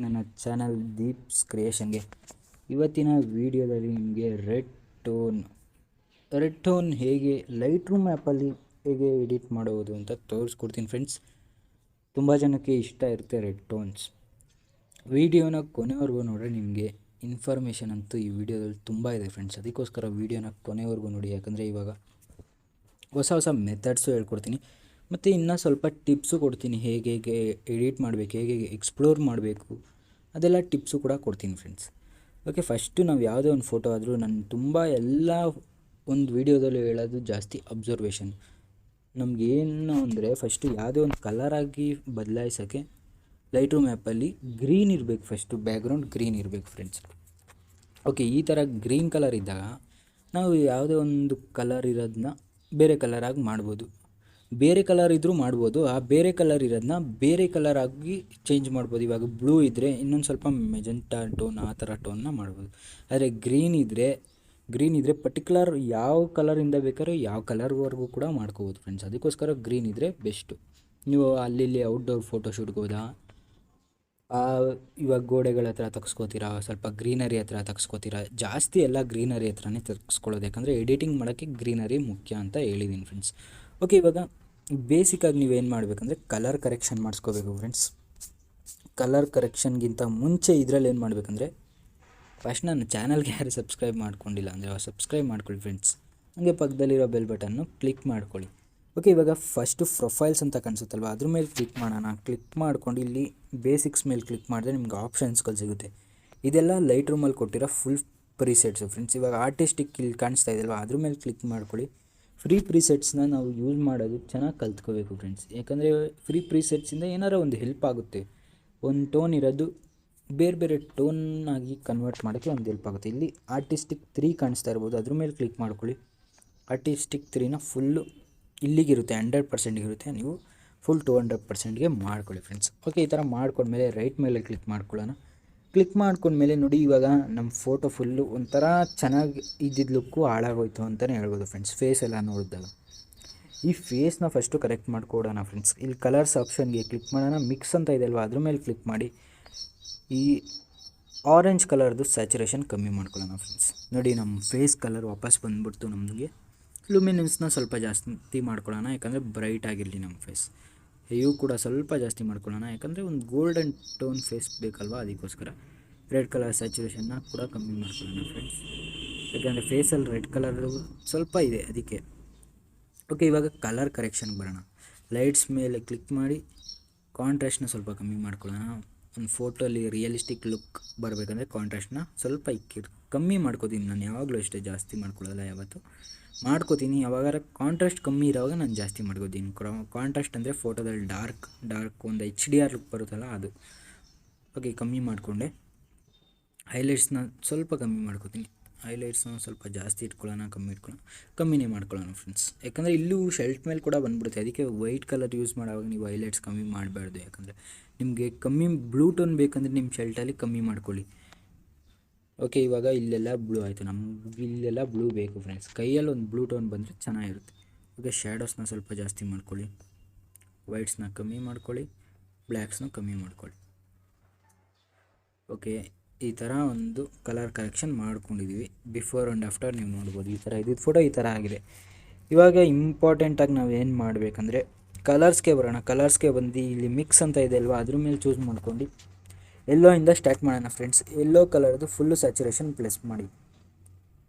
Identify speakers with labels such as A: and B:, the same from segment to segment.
A: ನನ್ನ ಚಾನಲ್ ದೀಪ್ಸ್ ಕ್ರಿಯೇಷನ್ಗೆ. ಇವತ್ತಿನ ವಿಡಿಯೋದಲ್ಲಿ ನಿಮಗೆ ರೆಡ್ ಟೋನ್ ಹೇಗೆ ಲೈಟ್ರೂಮ್ ಆ್ಯಪಲ್ಲಿ ಹೇಗೆ ಎಡಿಟ್ ಮಾಡುವುದು ಅಂತ ತೋರಿಸ್ಕೊಡ್ತೀನಿ ಫ್ರೆಂಡ್ಸ್. ತುಂಬ ಜನಕ್ಕೆ ಇಷ್ಟ ಇರುತ್ತೆ ರೆಡ್ ಟೋನ್ಸ್. ವಿಡಿಯೋನ ಕೊನೆವರೆಗೂ ನೋಡಿದ್ರೆ ನಿಮಗೆ ಇನ್ಫಾರ್ಮೇಷನ್ ಅಂತೂ ಈ ವಿಡಿಯೋದಲ್ಲಿ ತುಂಬ ಇದೆ ಫ್ರೆಂಡ್ಸ್. ಅದಕ್ಕೋಸ್ಕರ ವಿಡಿಯೋನ ಕೊನೆವರೆಗೂ ನೋಡಿ, ಯಾಕಂದರೆ ಇವಾಗ ಹೊಸ ಮೆಥಡ್ಸು ಹೇಳ್ಕೊಡ್ತೀನಿ ಮತ್ತು ಇನ್ನೂ ಸ್ವಲ್ಪ ಟಿಪ್ಸು ಕೊಡ್ತೀನಿ. ಹೇಗೆ ಎಡಿಟ್ ಮಾಡಬೇಕು, ಹೇಗೆ ಎಕ್ಸ್ಪ್ಲೋರ್ ಮಾಡಬೇಕು, ಅದೆಲ್ಲ ಟಿಪ್ಸು ಕೂಡ ಕೊಡ್ತೀನಿ ಫ್ರೆಂಡ್ಸ್. ಓಕೆ, ಫಸ್ಟು ನಾವು ಯಾವುದೇ ಒಂದು ಫೋಟೋ ಆದರೂ ನಾನು ತುಂಬ ಎಲ್ಲ ಒಂದು ವೀಡಿಯೋದಲ್ಲಿ ಹೇಳೋದು ಜಾಸ್ತಿ ಅಬ್ಸರ್ವೇಷನ್. ನಮಗೇನು ಅಂದರೆ ಫಸ್ಟು ಯಾವುದೇ ಒಂದು ಕಲರಾಗಿ ಬದಲಾಯಿಸೋಕ್ಕೆ ಲೈಟ್ರೂಮ್ ಆ್ಯಪಲ್ಲಿ ಗ್ರೀನ್ ಇರಬೇಕು, ಫಸ್ಟು ಬ್ಯಾಕ್ಗ್ರೌಂಡ್ ಗ್ರೀನ್ ಇರಬೇಕು ಫ್ರೆಂಡ್ಸ್. ಓಕೆ, ಈ ಥರ ಗ್ರೀನ್ ಕಲರ್ ಇದ್ದಾಗ ನಾವು ಯಾವುದೇ ಒಂದು ಕಲರ್ ಇರೋದನ್ನ ಬೇರೆ ಕಲರಾಗಿ ಮಾಡ್ಬೋದು. ಬೇರೆ ಕಲರ್ ಇದ್ದರೂ ಮಾಡ್ಬೋದು. ಆ ಬೇರೆ ಕಲರ್ ಇರೋದನ್ನ ಬೇರೆ ಕಲರ್ ಆಗಿ ಚೇಂಜ್ ಮಾಡ್ಬೋದು. ಇವಾಗ ಬ್ಲೂ ಇದ್ದರೆ ಇನ್ನೊಂದು ಸ್ವಲ್ಪ ಮೆಜೆಂಟಾ ಟೋನ್, ಆ ಥರ ಟೋನ್ನ ಮಾಡ್ಬೋದು. ಆದರೆ ಗ್ರೀನ್ ಇದ್ದರೆ ಪರ್ಟಿಕ್ಯುಲರ್ ಯಾವ ಕಲರಿಂದ ಬೇಕಾದ್ರೂ ಯಾವ ಕಲರ್ವರೆಗೂ ಕೂಡ ಮಾಡ್ಕೋಬೋದು ಫ್ರೆಂಡ್ಸ್. ಅದಕ್ಕೋಸ್ಕರ ಗ್ರೀನ್ ಇದ್ದರೆ ಬೆಸ್ಟು. ನೀವು ಅಲ್ಲಿ ಔಟ್ಡೋರ್ ಫೋಟೋಶೂಟ್ಗೆ ಹೋದ ಇವಾಗ ಗೋಡೆಗಳ ಹತ್ರ ತೆಗೆಸ್ಕೋತೀರಾ, ಸ್ವಲ್ಪ ಗ್ರೀನರಿ ಹತ್ರ ತೆಗೆಸ್ಕೋತೀರಾ. ಜಾಸ್ತಿ ಎಲ್ಲ ಗ್ರೀನರಿ ಹತ್ರನೇ ತೆಗೆಸ್ಕೊಳ್ಳೋದು, ಯಾಕಂದರೆ ಎಡಿಟಿಂಗ್ ಮಾಡೋಕ್ಕೆ ಗ್ರೀನರಿ ಮುಖ್ಯ ಅಂತ ಹೇಳಿದ್ದೀನಿ ಫ್ರೆಂಡ್ಸ್. ಓಕೆ, ಇವಾಗ ಬೇಸಿಕಾಗಿ ನೀವೇನು ಮಾಡಬೇಕಂದ್ರೆ ಕಲರ್ ಕರೆಕ್ಷನ್ ಮಾಡಿಸ್ಕೋಬೇಕು ಫ್ರೆಂಡ್ಸ್. ಕಲರ್ ಕರೆಕ್ಷನ್ಗಿಂತ ಮುಂಚೆ ಇದರಲ್ಲಿ ಏನು ಮಾಡಬೇಕಂದ್ರೆ ಫಸ್ಟ್ ನನ್ನ ಚಾನಲ್ಗೆ ಯಾರು ಸಬ್ಸ್ಕ್ರೈಬ್ ಮಾಡ್ಕೊಂಡಿಲ್ಲ ಅಂದರೆ ಸಬ್ಸ್ಕ್ರೈಬ್ ಮಾಡ್ಕೊಳ್ಳಿ ಫ್ರೆಂಡ್ಸ್. ಹಾಗೆ ಪಕ್ಕದಲ್ಲಿರೋ ಬೆಲ್ ಬಟನ್ನು ಕ್ಲಿಕ್ ಮಾಡ್ಕೊಳ್ಳಿ. ಓಕೆ, ಇವಾಗ ಫಸ್ಟು ಪ್ರೊಫೈಲ್ಸ್ ಅಂತ ಕಾಣಿಸುತ್ತಲ್ವ, ಅದ್ರ ಮೇಲೆ ಕ್ಲಿಕ್ ಮಾಡೋಣ. ಕ್ಲಿಕ್ ಮಾಡ್ಕೊಂಡು ಇಲ್ಲಿ ಬೇಸಿಕ್ಸ್ ಮೇಲೆ ಕ್ಲಿಕ್ ಮಾಡಿದ್ರೆ ನಿಮ್ಗೆ ಆಪ್ಷನ್ಸ್ಗಳು ಸಿಗುತ್ತೆ. ಇದೆಲ್ಲ ಲೈಟ್ ರೂಮಲ್ಲಿ ಕೊಟ್ಟಿರೋ ಫುಲ್ ಪ್ರಿಸೆಟ್ಸು ಫ್ರೆಂಡ್ಸ್. ಇವಾಗ ಆರ್ಟಿಸ್ಟಿಕ್ ಇಲ್ಲಿ ಕಾಣಿಸ್ತಾ ಇದೆಯಲ್ವ, ಅದ್ರ ಮೇಲೆ ಕ್ಲಿಕ್ ಮಾಡ್ಕೊಳ್ಳಿ. ಫ್ರೀ ಪ್ರಿಸೆಟ್ಸ್ನ ನಾವು ಯೂಸ್ ಮಾಡೋದು ಚೆನ್ನಾಗಿ ಕಲ್ತ್ಕೋಬೇಕು ಫ್ರೆಂಡ್ಸ್. ಯಾಕಂದರೆ ಫ್ರೀ ಪ್ರಿಸೆಟ್ಸಿಂದ ಏನಾರ ಒಂದು ಹೆಲ್ಪ್ ಆಗುತ್ತೆ. ಒಂದು ಟೋನ್ ಇರೋದು ಬೇರೆ ಟೋನಾಗಿ ಕನ್ವರ್ಟ್ ಮಾಡೋಕ್ಕೆ ಒಂದು ಹೆಲ್ಪ್ ಆಗುತ್ತೆ. ಇಲ್ಲಿ ಆರ್ಟಿಸ್ಟಿಕ್ 3 ಕಾಣಿಸ್ತಾ ಇರ್ಬೋದು, ಅದ್ರ ಮೇಲೆ ಕ್ಲಿಕ್ ಮಾಡ್ಕೊಳ್ಳಿ. ಆರ್ಟಿಸ್ಟಿಕ್ 3ನ ಫುಲ್ಲು ಇಲ್ಲಿಗಿರುತ್ತೆ, 100% ಇರುತ್ತೆ. ನೀವು ಫುಲ್ 200%ಗೆ ಮಾಡ್ಕೊಳ್ಳಿ ಫ್ರೆಂಡ್ಸ್. ಓಕೆ, ಈ ಥರ ಮಾಡ್ಕೊಂಡ್ಮೇಲೆ ರೈಟ್ ಮೇಲೆ ಕ್ಲಿಕ್ ಮಾಡ್ಕೊಳ್ಳೋಣ. ಕ್ಲಿಕ್ ಮಾಡ್ಕೊಂಡ್ಮೇಲೆ ನೋಡಿ, ಇವಾಗ ನಮ್ಮ ಫೋಟೋ ಫುಲ್ಲು ಒಂಥರ ಚೆನ್ನಾಗಿ ಇದ್ದಿದ್ದ ಲುಕ್ಕು ಹಾಳಾಗೋಯ್ತು ಅಂತಲೇ ಹೇಳ್ಬೋದು ಫ್ರೆಂಡ್ಸ್. ಫೇಸ್ ಎಲ್ಲ ನೋಡಿದಾಗ ಈ ಫೇಸ್ನ ಫಸ್ಟು ಕರೆಕ್ಟ್ ಮಾಡ್ಕೊಡೋಣ ಫ್ರೆಂಡ್ಸ್. ಇಲ್ಲಿ ಕಲರ್ಸ್ ಆಪ್ಷನ್ಗೆ ಕ್ಲಿಕ್ ಮಾಡೋಣ. ಮಿಕ್ಸ್ ಅಂತ ಇದೆಯಲ್ವ, ಅದ್ರ ಮೇಲೆ ಕ್ಲಿಕ್ ಮಾಡಿ ಈ ಆರೆಂಜ್ ಕಲರ್ದು ಸ್ಯಾಚುರೇಷನ್ ಕಮ್ಮಿ ಮಾಡ್ಕೊಳ್ಳೋಣ ಫ್ರೆಂಡ್ಸ್. ನೋಡಿ, ನಮ್ಮ ಫೇಸ್ ಕಲರ್ ವಾಪಸ್ ಬಂದುಬಿಡ್ತು. ನಮಗೆ ಲುಮಿನೆನ್ಸ್ನ ಸ್ವಲ್ಪ ಜಾಸ್ತಿ ಮಾಡ್ಕೊಳ್ಳೋಣ, ಯಾಕಂದರೆ ಬ್ರೈಟ್ ಆಗಿರಲಿ ನಮ್ಮ ಫೇಸ್. ಇವು ಕೂಡ ಸ್ವಲ್ಪ ಜಾಸ್ತಿ ಮಾಡ್ಕೊಳ್ಳೋಣ, ಯಾಕಂದರೆ ಒಂದು ಗೋಲ್ಡನ್ ಟೋನ್ ಫೇಸ್ ಬೇಕಲ್ವ, ಅದಕ್ಕೋಸ್ಕರ. ರೆಡ್ ಕಲರ್ ಸ್ಯಾಚುರೇಷನ್ನ ಕೂಡ ಕಮ್ಮಿ ಮಾಡ್ಕೊಳ್ಳೋಣ ಫ್ರೆಂಡ್ಸ್, ಯಾಕಂದರೆ ಫೇಸಲ್ಲಿ ರೆಡ್ ಕಲರ್ ಸ್ವಲ್ಪ ಇದೆ ಅದಕ್ಕೆ. ಓಕೆ, ಇವಾಗ ಕಲರ್ ಕರೆಕ್ಷನ್ಗೆ ಬರೋಣ. ಲೈಟ್ಸ್ ಮೇಲೆ ಕ್ಲಿಕ್ ಮಾಡಿ ಕಾಂಟ್ರಾಸ್ಟ್ನ ಸ್ವಲ್ಪ ಕಮ್ಮಿ ಮಾಡ್ಕೊಳ್ಳೋಣ. ಒಂದು ಫೋಟೋಲ್ಲಿ ರಿಯಲಿಸ್ಟಿಕ್ ಲುಕ್ ಬರಬೇಕಂದ್ರೆ ಕಾಂಟ್ರಾಸ್ಟ್ನ ಸ್ವಲ್ಪ ಕಮ್ಮಿ ಮಾಡ್ಕೋತೀನಿ. ನಾನು ಯಾವಾಗಲೂ ಅಷ್ಟೇ, ಜಾಸ್ತಿ ಮಾಡ್ಕೊಳ್ಳಲ್ಲ, ಯಾವತ್ತು ಮಾಡ್ಕೋತೀನಿ. ಯಾವಾಗಾರ ಕಾಂಟ್ರಾಸ್ಟ್ ಕಮ್ಮಿ ಇರೋವಾಗ ನಾನು ಜಾಸ್ತಿ ಮಾಡ್ಕೋತೀನಿ. ಕಾಂಟ್ರಾಸ್ಟ್ ಅಂದರೆ ಫೋಟೋದಲ್ಲಿ ಡಾರ್ಕ್ ಒಂದು HDR ಲುಕ್ ಬರುತ್ತಲ್ಲ ಅದು. ಓಕೆ, ಕಮ್ಮಿ ಮಾಡಿಕೊಂಡೆ. ಹೈಲೈಟ್ಸ್ನ ಸ್ವಲ್ಪ ಕಮ್ಮಿ ಮಾಡ್ಕೋತೀನಿ. ಹೈಲೈಟ್ಸ್ನ ಸ್ವಲ್ಪ ಜಾಸ್ತಿ ಇಟ್ಕೊಳ್ಳೋಣ, ಕಮ್ಮಿನೇ ಮಾಡ್ಕೊಳ್ಳೋಣ ಫ್ರೆಂಡ್ಸ್. ಯಾಕಂದರೆ ಇಲ್ಲೂ ಶೆಲ್ಟ್ ಮೇಲೆ ಕೂಡ ಬಂದ್ಬಿಡುತ್ತೆ, ಅದಕ್ಕೆ ವೈಟ್ ಕಲರ್ ಯೂಸ್ ಮಾಡೋವಾಗ ನೀವು ಹೈಲೈಟ್ಸ್ ಕಮ್ಮಿ ಮಾಡಬಾರ್ದು. ಯಾಕಂದರೆ ನಿಮಗೆ ಕಮ್ಮಿ ಬ್ಲೂ ಟೋನ್ ಬೇಕಂದರೆ ನಿಮ್ಮ ಶೆಲ್ಟಲ್ಲಿ ಕಮ್ಮಿ ಮಾಡ್ಕೊಳ್ಳಿ. ಓಕೆ, ಇವಾಗ ಇಲ್ಲೆಲ್ಲ ಬ್ಲೂ ಆಯಿತು. ನಮ್ಗೆ ಇಲ್ಲೆಲ್ಲ ಬ್ಲೂ ಬೇಕು ಫ್ರೆಂಡ್ಸ್. ಕೈಯಲ್ಲಿ ಒಂದು ಬ್ಲೂ ಟೋನ್ ಬಂದರೆ ಚೆನ್ನಾಗಿರುತ್ತೆ. ಓಕೆ, ಶ್ಯಾಡೋಸ್ನ ಸ್ವಲ್ಪ ಜಾಸ್ತಿ ಮಾಡ್ಕೊಳ್ಳಿ, ವೈಟ್ಸ್ನ ಕಮ್ಮಿ ಮಾಡ್ಕೊಳ್ಳಿ, ಬ್ಲ್ಯಾಕ್ಸ್ನ ಕಮ್ಮಿ ಮಾಡ್ಕೊಳ್ಳಿ. ಓಕೆ, ಈ ಥರ ಒಂದು ಕಲರ್ ಕರೆಕ್ಷನ್ ಮಾಡ್ಕೊಂಡಿದ್ದೀವಿ. ಬಿಫೋರ್ ಆ್ಯಂಡ್ ಆಫ್ಟರ್ ನೀವು ನೋಡ್ಬೋದು. ಈ ಥರ ಇದ್ದಿದ್ದು ಫೋಟೋ ಈ ಥರ ಆಗಿದೆ. ಇವಾಗ ಇಂಪಾರ್ಟೆಂಟಾಗಿ ನಾವು ಏನು ಮಾಡಬೇಕಂದ್ರೆ ಕಲರ್ಸ್ಗೆ ಬರೋಣ. ಕಲರ್ಸ್ಗೆ ಬಂದು ಇಲ್ಲಿ ಮಿಕ್ಸ್ ಅಂತ ಇದೆ ಅಲ್ವಾ, ಅದ್ರ ಮೇಲೆ ಚೂಸ್ ಮಾಡ್ಕೊಂಡು ಎಲ್ಲೋ ಇಂದ ಸ್ಟಾರ್ಟ್ ಮಾಡೋಣ ಫ್ರೆಂಡ್ಸ್. ಎಲ್ಲೋ ಕಲರ್ದು ಫುಲ್ಲು ಸ್ಯಾಚುರೇಷನ್ ಪ್ಲಸ್ ಮಾಡಿ,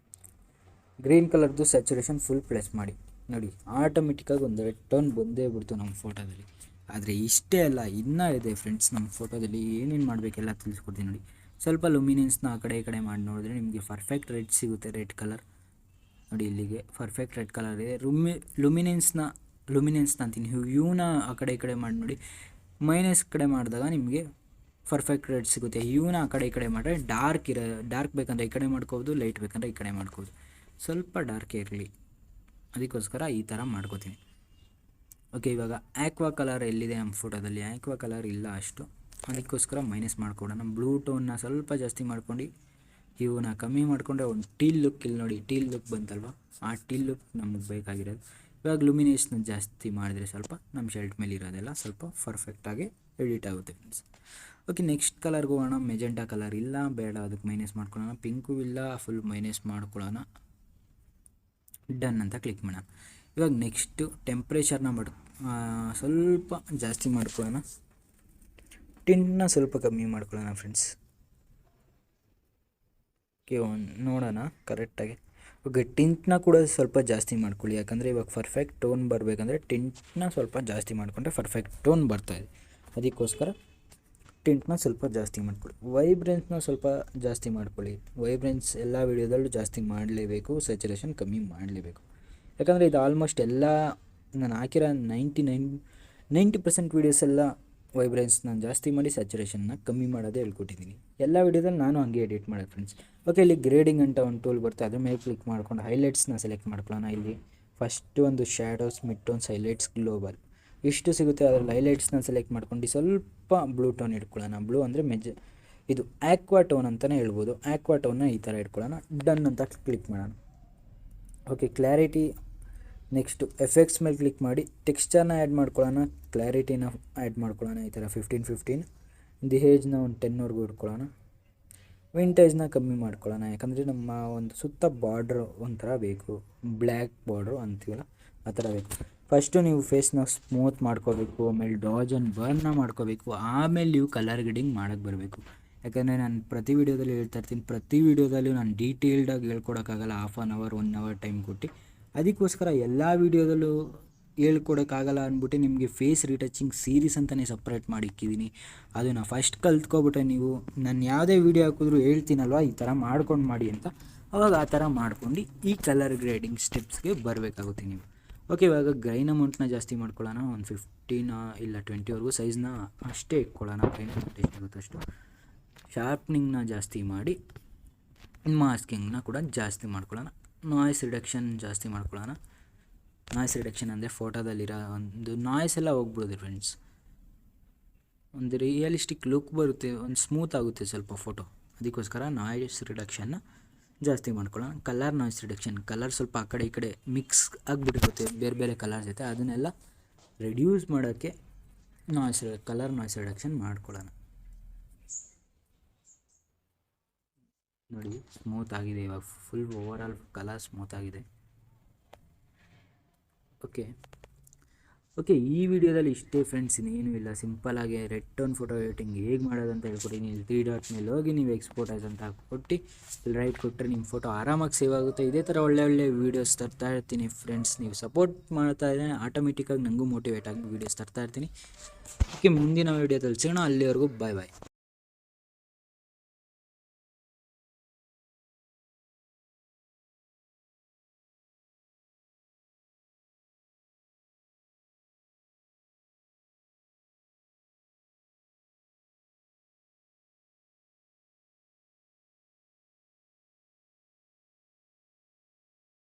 A: ಗ್ರೀನ್ ಕಲರ್ದು ಸ್ಯಾಚುರೇಷನ್ ಫುಲ್ ಪ್ಲಸ್ ಮಾಡಿ. ನೋಡಿ, ಆಟೋಮೆಟಿಕ್ಕಾಗಿ ಒಂದು ರೆಡ್ ಟೋನ್ ಬಂದೇ ಬಿಡ್ತು ನಮ್ಮ ಫೋಟೋದಲ್ಲಿ. ಆದರೆ ಇಷ್ಟೇ ಅಲ್ಲ, ಇನ್ನೂ ಇದೆ ಫ್ರೆಂಡ್ಸ್. ನಮ್ಮ ಫೋಟೋದಲ್ಲಿ ಏನೇನು ಮಾಡಬೇಕೆಲ್ಲ ತಿಳಿಸ್ಕೊಡ್ತೀನಿ ನೋಡಿ. ಸ್ವಲ್ಪ ಲುಮಿನೆನ್ಸ್ನ ಆ ಕಡೆ ಈ ಕಡೆ ಮಾಡಿ ನೋಡಿದ್ರೆ ನಿಮಗೆ ಪರ್ಫೆಕ್ಟ್ ರೆಡ್ ಸಿಗುತ್ತೆ. ರೆಡ್ ಕಲರ್ ನೋಡಿ, ಇಲ್ಲಿಗೆ ಪರ್ಫೆಕ್ಟ್ ರೆಡ್ ಕಲರ್ ಇದೆ. ಲುಮಿನೆನ್ಸ್ನ ಅಂತೀನಿ, ಹ್ಯೂನ ಆ ಕಡೆ ಈ ಕಡೆ ಮಾಡಿ ನೋಡಿ. ಮೈನಸ್ ಕಡೆ ಮಾಡಿದಾಗ ನಿಮಗೆ ಪರ್ಫೆಕ್ಟ್ ರೆಡ್ ಸಿಗುತ್ತೆ. ಹ್ಯೂನ ಆ ಕಡೆ ಈ ಕಡೆ ಮಾಡಿದ್ರೆ ಡಾರ್ಕ್ ಬೇಕಂದ್ರೆ ಈ ಕಡೆ ಮಾಡ್ಕೋಬೋದು, ಲೈಟ್ ಬೇಕಂದ್ರೆ ಈ ಕಡೆ ಮಾಡ್ಕೋಬೋದು. ಸ್ವಲ್ಪ ಡಾರ್ಕೇ ಇರಲಿ, ಅದಕ್ಕೋಸ್ಕರ ಈ ಥರ ಮಾಡ್ಕೋತೀನಿ. ಓಕೆ, ಇವಾಗ ಆ್ಯಕ್ವಾ ಕಲರ್ ಎಲ್ಲಿದೆ ನಮ್ಮ ಫೋಟೋದಲ್ಲಿ? ಆ್ಯಕ್ವಾ ಕಲರ್ ಇಲ್ಲ ಅಷ್ಟು, ಅದಕ್ಕೋಸ್ಕರ ಮೈನಸ್ ಮಾಡ್ಕೊಡೋಣ. ಬ್ಲೂ ಟೋನ್ನ ಸ್ವಲ್ಪ ಜಾಸ್ತಿ ಮಾಡ್ಕೊಂಡು ಹ್ಯೂನ ಕಮ್ಮಿ ಮಾಡಿಕೊಂಡ್ರೆ ಒಂದು ಟೀಲ್ ಲುಕ್, ಇಲ್ಲಿ ನೋಡಿ ಟೀಲ್ ಲುಕ್ ಬಂತಲ್ವ, ಆ ಟೀಲ್ ಲುಕ್ ನಮಗೆ ಬೇಕಾಗಿರೋದು. ಇವಾಗ ಲುಮಿನೇಷನ್ ಜಾಸ್ತಿ ಮಾಡಿದರೆ ಸ್ವಲ್ಪ ನಮ್ಮ ಶರ್ಟ್ ಮೇಲೆ ಇರೋದೆಲ್ಲ ಸ್ವಲ್ಪ ಪರ್ಫೆಕ್ಟಾಗಿ ಎಡಿಟ್ ಆಗುತ್ತೆ ಫ್ರೆಂಡ್ಸ್. ಓಕೆ, ನೆಕ್ಸ್ಟ್ ಕಲರ್ಗೆ ಹೋಗೋಣ. ಮೆಜೆಂಟಾ ಕಲರ್ ಇಲ್ಲ, ಬೇಡ, ಅದಕ್ಕೆ ಮೈನಸ್ ಮಾಡ್ಕೊಳ್ಳೋಣ. ಪಿಂಕು ಇಲ್ಲ, ಫುಲ್ ಮೈನಸ್ ಮಾಡ್ಕೊಳ್ಳೋಣ. ಡನ್ ಅಂತ ಕ್ಲಿಕ್ ಮಾಡೋಣ. ಇವಾಗ ನೆಕ್ಸ್ಟು ಟೆಂಪ್ರೇಚರ್ನ ಸ್ವಲ್ಪ ಜಾಸ್ತಿ ಮಾಡ್ಕೊಳ್ಳೋಣ. ಟಿಂಟ್ನ ಸ್ವಲ್ಪ ಕಮ್ಮಿ ಮಾಡ್ಕೊಳ್ಳೋಣ ಫ್ರೆಂಡ್ಸ್. ಓಕೆ, ನೋಡೋಣ ಕರೆಕ್ಟಾಗಿ. ಓಕೆ, ಟಿಂಟ್ನ ಕೂಡ ಸ್ವಲ್ಪ ಜಾಸ್ತಿ ಮಾಡ್ಕೊಳ್ಳಿ, ಯಾಕಂದರೆ ಇವಾಗ ಪರ್ಫೆಕ್ಟ್ ಟೋನ್ ಬರಬೇಕಂದ್ರೆ ಟಿಂಟ್ನ ಸ್ವಲ್ಪ ಜಾಸ್ತಿ ಮಾಡಿಕೊಂಡ್ರೆ ಪರ್ಫೆಕ್ಟ್ ಟೋನ್ ಬರ್ತಾಯಿದೆ. ಅದಕ್ಕೋಸ್ಕರ ಟಿಂಟ್ನ ಸ್ವಲ್ಪ ಜಾಸ್ತಿ ಮಾಡ್ಕೊಳ್ಳಿ. ವೈಬ್ರೆನ್ಸ್ನ ಸ್ವಲ್ಪ ಜಾಸ್ತಿ ಮಾಡ್ಕೊಳ್ಳಿ. ವೈಬ್ರೆನ್ಸ್ ಎಲ್ಲ ವೀಡಿಯೋದಲ್ಲೂ ಜಾಸ್ತಿ ಮಾಡಲೇಬೇಕು, ಸ್ಯಾಚುರೇಷನ್ ಕಮ್ಮಿ ಮಾಡಲೇಬೇಕು. ಯಾಕಂದರೆ ಇದು ಆಲ್ಮೋಸ್ಟ್ ಎಲ್ಲ ನಾನು ಹಾಕಿರೋ 90% ವೀಡಿಯೋಸ್ ಎಲ್ಲ ವೈಬ್ರೆನ್ಸ್ನ ಜಾಸ್ತಿ ಮಾಡಿ ಸ್ಯಾಚುರೇಷನ್ನ ಕಮ್ಮಿ ಮಾಡೋದೇ ಹೇಳ್ಕೊಟ್ಟಿದ್ದೀನಿ. ಎಲ್ಲ ವೀಡಿಯೋದಲ್ಲಿ ನಾನು ಹಂಗೆ ಎಡಿಟ್ ಮಾಡೋದು ಫ್ರೆಂಡ್ಸ್. ಓಕೆ, ಇಲ್ಲಿ ಗ್ರೇಡಿಂಗ್ ಅಂತ ಒಂದು ಟೂಲ್ ಬರುತ್ತೆ, ಅದ್ರ ಮೇಲೆ ಕ್ಲಿಕ್ ಮಾಡ್ಕೊಂಡು ಹೈಲೈಟ್ಸ್ನ ಸೆಲೆಕ್ಟ್ ಮಾಡ್ಕೊಳ್ಳೋಣ. ಇಲ್ಲಿ ಫಸ್ಟು ಒಂದು shadows, mid tones, highlights, global ಇಷ್ಟು ಸಿಗುತ್ತೆ. ಅದರಲ್ಲಿ ಹೈಲೈಟ್ಸ್ನ ಸೆಲೆಕ್ಟ್ ಮಾಡ್ಕೊಂಡು ಸ್ವಲ್ಪ ಬ್ಲೂ ಟೋನ್ ಇಟ್ಕೊಳ್ಳೋಣ. ಬ್ಲೂ ಅಂದರೆ ಇದು ಆಕ್ವಾ ಟೋನ್ ಅಂತಲೇ ಹೇಳ್ಬೋದು. ಆಕ್ವಾ ಟೋನ್ನ ಈ ಥರ ಇಟ್ಕೊಳ್ಳೋಣ. ಡನ್ ಅಂತ ಕ್ಲಿಕ್ ಮಾಡೋಣ. ಓಕೆ, ಕ್ಲಾರಿಟಿ ನೆಕ್ಸ್ಟು ಎಫೆಕ್ಟ್ಸ್ ಮೇಲೆ ಕ್ಲಿಕ್ ಮಾಡಿ ಟೆಕ್ಸ್ಚರ್ನ ಆ್ಯಡ್ ಮಾಡ್ಕೊಳ್ಳೋಣ. ಕ್ಲಾರಿಟಿನ ಆ್ಯಡ್ ಮಾಡ್ಕೊಳ್ಳೋಣ. ಈ ಥರ 15 ದಿ ಏಜ್ನ ಒಂದು 10ವರೆಗೂ ಇಟ್ಕೊಳ್ಳೋಣ. ವಿಂಟೇಜ್ನ ಕಮ್ಮಿ ಮಾಡ್ಕೊಳ್ಳೋಣ, ಯಾಕಂದರೆ ನಮ್ಮ ಒಂದು ಸುತ್ತ ಬಾರ್ಡ್ರ್ ಒಂಥರ ಬೇಕು, ಬ್ಲ್ಯಾಕ್ ಬಾರ್ಡ್ರು ಅಂತೀವಲ್ಲ ಆ ಥರ ಬೇಕು. ಫಸ್ಟು ನೀವು ಫೇಸ್ನ ಸ್ಮೂತ್ ಮಾಡ್ಕೋಬೇಕು, ಆಮೇಲೆ ಡಾಜ್ ಆ್ಯಂಡ್ ಬರ್ನ್ನ ಮಾಡ್ಕೋಬೇಕು, ಆಮೇಲೆ ನೀವು ಕಲರ್ ಗ್ರೇಡಿಂಗ್ ಮಾಡೋಕ್ಕೆ ಬರಬೇಕು. ಯಾಕಂದರೆ ನಾನು ಪ್ರತಿ ವೀಡಿಯೋದಲ್ಲಿ ಹೇಳ್ತಾ ಇರ್ತೀನಿ, ಪ್ರತಿ ವೀಡಿಯೋದಲ್ಲೂ ನಾನು ಡೀಟೇಲ್ಡಾಗಿ ಹೇಳ್ಕೊಡೋಕ್ಕಾಗಲ್ಲ. Half an hour 1 hour time ಕೊಟ್ಟು, ಅದಕ್ಕೋಸ್ಕರ ಎಲ್ಲ ವೀಡಿಯೋದಲ್ಲೂ ಹೇಳ್ಕೊಡೋಕ್ಕಾಗಲ್ಲ ಅಂದ್ಬಿಟ್ಟು ನಿಮಗೆ ಫೇಸ್ ರಿಟಚಿಂಗ್ ಸೀರೀಸ್ ಅಂತಲೇ ಸಪ್ರೇಟ್ ಮಾಡಿ ಇಕ್ಕಿದ್ದೀನಿ. ಅದನ್ನು ಫಸ್ಟ್ ಕಲ್ತ್ಕೊಬಿಟ್ಟೆ ನೀವು ನಾನು ಯಾವುದೇ ವೀಡಿಯೋ ಹಾಕಿದ್ರು ಹೇಳ್ತೀನಲ್ವ ಈ ಥರ ಮಾಡ್ಕೊಂಡು ಮಾಡಿ ಅಂತ, ಅವಾಗ ಆ ಥರ ಮಾಡ್ಕೊಂಡು ಈ ಕಲರ್ ಗ್ರೇಡಿಂಗ್ ಸ್ಟೆಪ್ಸ್ಗೆ ಬರಬೇಕಾಗುತ್ತೆ ನೀವು. ಓಕೆ, ಇವಾಗ ಗ್ರೈನ್ ಅಮೌಂಟ್ನ ಜಾಸ್ತಿ ಮಾಡ್ಕೊಳ್ಳೋಣ. ಒಂದು 15 ಇಲ್ಲ 20ವರೆಗೂ ಸೈಜ್ನ ಅಷ್ಟೇ ಇಟ್ಕೊಳ್ಳೋಣ. ಗ್ರೈನ್ ಅಮೌಂಟ್ ಎಷ್ಟಾಗುತ್ತೆ ಅಷ್ಟು. ಶಾರ್ಪ್ನಿಂಗ್ನ ಜಾಸ್ತಿ ಮಾಡಿ, ಮಾಸ್ಕಿಂಗ್ನ ಕೂಡ ಜಾಸ್ತಿ ಮಾಡ್ಕೊಳ್ಳೋಣ. ನಾಯ್ಸ್ ರಿಡಕ್ಷನ್ ಜಾಸ್ತಿ ಮಾಡ್ಕೊಳ್ಳೋಣ. ನಾಯ್ಸ್ ರಿಡಕ್ಷನ್ ಅಂದರೆ ಫೋಟೋದಲ್ಲಿರೋ ಒಂದು ನಾಯ್ಸ್ ಎಲ್ಲ ಹೋಗ್ಬಿಡೋದು ಫ್ರೆಂಡ್ಸ್. ಒಂದು ರಿಯಲಿಸ್ಟಿಕ್ ಲುಕ್ ಬರುತ್ತೆ, ಒಂದು ಸ್ಮೂತ್ ಆಗುತ್ತೆ ಸ್ವಲ್ಪ ಫೋಟೋ. ಅದಕ್ಕೋಸ್ಕರ ನಾಯ್ಸ್ ರಿಡಕ್ಷನ್ನ ಜಾಸ್ತಿ ಮಾಡ್ಕೊಳ್ಳೋಣ. ಕಲರ್ ನಾಯ್ಸ್ ರಿಡಕ್ಷನ್, ಕಲರ್ ಸ್ವಲ್ಪ ಆ ಕಡೆ ಈ ಕಡೆ ಮಿಕ್ಸ್ ಆಗಿಬಿಟ್ಟಿರುತ್ತೆ ಬೇರೆ ಬೇರೆ ಕಲರ್ ಜೊತೆ, ಅದನ್ನೆಲ್ಲ ರೆಡ್ಯೂಸ್ ಮಾಡೋಕ್ಕೆ ಕಲರ್ ನಾಯ್ಸ್ ರಿಡಕ್ಷನ್ ಮಾಡ್ಕೊಳ್ಳೋಣ. ನೋಡಿ, ಸ್ಮೂತ್ ಆಗಿದೆ ಇವಾಗ, ಫುಲ್ ಓವರಾಲ್ ಕಲರ್ ಸ್ಮೂತ್ ಆಗಿದೆ. ಓಕೆ, ಈ ವಿಡಿಯೋದಲ್ಲಿ ಇಷ್ಟೇ ಫ್ರೆಂಡ್ಸ್, ಇನ್ನೇನು ಇಲ್ಲ. ಸಿಂಪಲಾಗಿ ರೆಡ್ ಟೋನ್ ಫೋಟೋ ಎಡಿಟಿಂಗ್ ಹೇಗೆ ಮಾಡೋದಂತ ಹೇಳ್ಕೊಟ್ಟಿದ್ದೀನಿ. 3 ಡಾಟ್ ಮೇಲೆ ಹೋಗಿ ನೀವು ಎಕ್ಸ್ಪೋರ್ಟ್ ಆಯ್ಸ್ ಅಂತ ಕೊಟ್ಟು ರೈಟ್ ಕೊಟ್ಟರೆ ನಿಮ್ಮ ಫೋಟೋ ಆರಾಮಾಗಿ ಸೇವ್ ಆಗುತ್ತೆ. ಇದೇ ಥರ ಒಳ್ಳೆ ವೀಡಿಯೋಸ್ ತರ್ತಾ ಇರ್ತೀನಿ ಫ್ರೆಂಡ್ಸ್. ನೀವು ಸಪೋರ್ಟ್ ಮಾಡ್ತಾ ಇದ್ದರೆ ಆಟೋಮೆಟಿಕ್ಕಾಗಿ ನನಗೂ ಮೋಟಿವೇಟ್ ಆಗಿ ವೀಡಿಯೋಸ್ ತರ್ತಾ ಇರ್ತೀನಿ. ಓಕೆ, ಮುಂದಿನ ವೀಡಿಯೋದಲ್ಲಿ ಸಿಗೋಣ. ಅಲ್ಲಿವರೆಗೂ ಬಾಯ್.